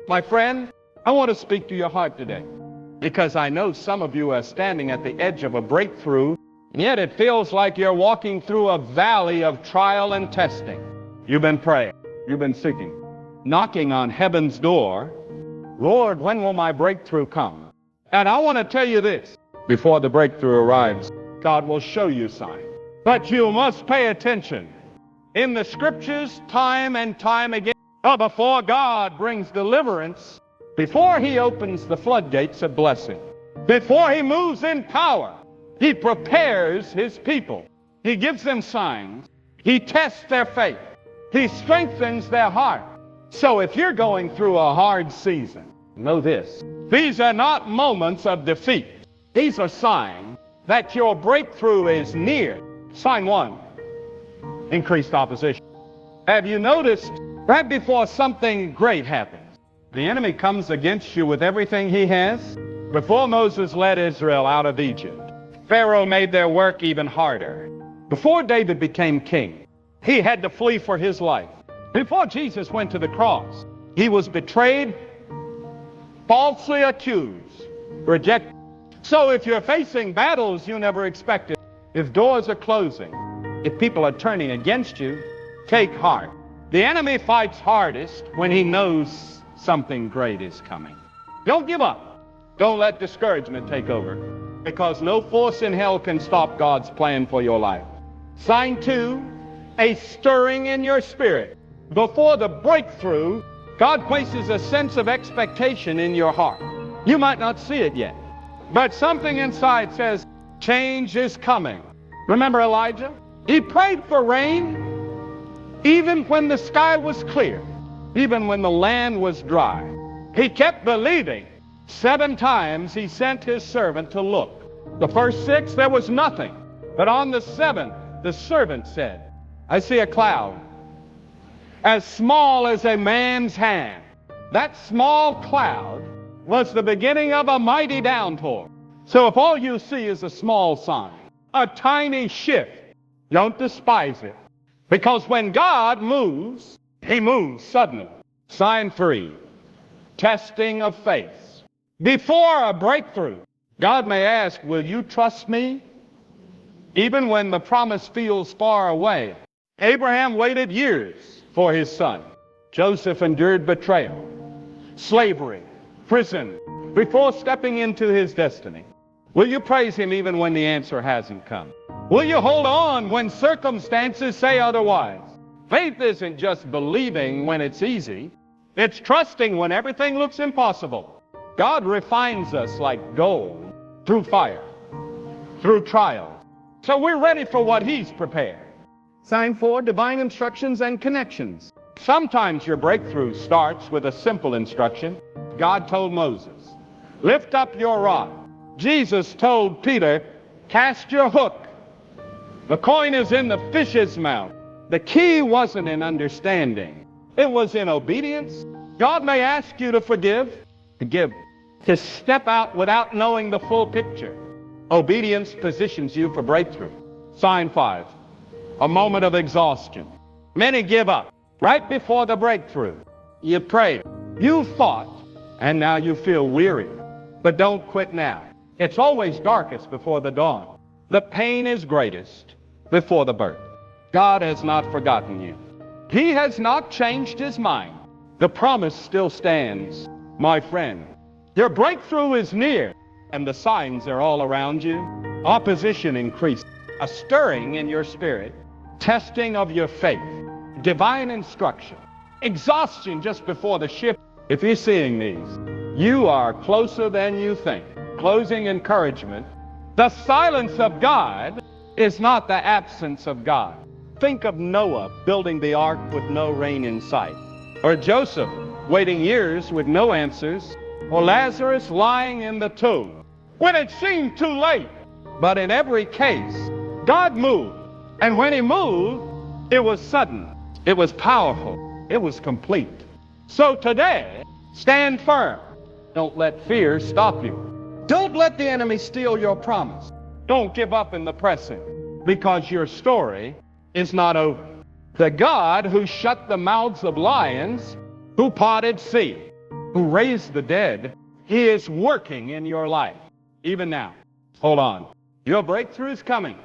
My friend, I want to speak to your heart today because I know some of you are standing at the edge of a breakthrough, and yet it feels like you're walking through a valley of trial and testing. You've been praying, you've been seeking, knocking on heaven's door. Lord, when will my breakthrough come? And I want to tell you this, before the breakthrough arrives, God will show you signs. But you must pay attention. In the scriptures, time and time again, before God brings deliverance, before he opens the floodgates of blessing, before he moves in power, he prepares his people. He gives them signs. He tests their faith. He strengthens their heart. So if you're going through a hard season, know this. These are not moments of defeat. These are signs that your breakthrough is near. Sign one, increased opposition. Have you noticed right before something great happens, the enemy comes against you with everything he has? Before Moses led Israel out of Egypt, Pharaoh made their work even harder. Before David became king, he had to flee for his life. Before Jesus went to the cross, he was betrayed, falsely accused, rejected. So if you're facing battles you never expected, if doors are closing, if people are turning against you, take heart. The enemy fights hardest when he knows something great is coming. Don't give up. Don't let discouragement take over, because no force in hell can stop God's plan for your life. Sign two, a stirring in your spirit. Before the breakthrough, God places a sense of expectation in your heart. You might not see it yet, but something inside says, change is coming. Remember Elijah? He prayed for rain even when the sky was clear, even when the land was dry. He kept believing. 7 times he sent his servant to look. The first 6, there was nothing. But on the 7th, the servant said, I see a cloud as small as a man's hand. That small cloud was the beginning of a mighty downpour. So if all you see is a small sign, a tiny shift, don't despise it. Because when God moves, he moves suddenly. Sign 3, testing of faith. Before a breakthrough, God may ask, will you trust me? Even when the promise feels far away. Abraham waited years for his son. Joseph endured betrayal, slavery, prison, before stepping into his destiny. Will you praise him even when the answer hasn't come? Will you hold on when circumstances say otherwise? Faith isn't just believing when it's easy. It's trusting when everything looks impossible. God refines us like gold through fire, through trials. So we're ready for what he's prepared. Sign 4, divine instructions and connections. Sometimes your breakthrough starts with a simple instruction. God told Moses, lift up your rod. Jesus told Peter, cast your hook. The coin is in the fish's mouth. The key wasn't in understanding. It was in obedience. God may ask you to forgive, to step out without knowing the full picture. Obedience positions you for breakthrough. Sign 5, a moment of exhaustion. Many give up right before the breakthrough. You prayed, you fought, and now you feel weary. But don't quit now. It's always darkest before the dawn. The pain is greatest before the birth. God has not forgotten you. He has not changed his mind. The promise still stands, my friend. Your breakthrough is near, and the signs are all around you. Opposition increases, a stirring in your spirit, testing of your faith, divine instruction, exhaustion just before the shift. If you're seeing these, you are closer than you think. Closing encouragement. The silence of God is not the absence of God. Think of Noah building the ark with no rain in sight, or Joseph waiting years with no answers, or Lazarus lying in the tomb when it seemed too late. But in every case, God moved. And when he moved, it was sudden, it was powerful, it was complete. So today, stand firm. Don't let fear stop you. Don't let the enemy steal your promise. Don't give up in the pressing, because your story is not over. The God who shut the mouths of lions, who parted sea, who raised the dead, he is working in your life, even now. Hold on. Your breakthrough is coming.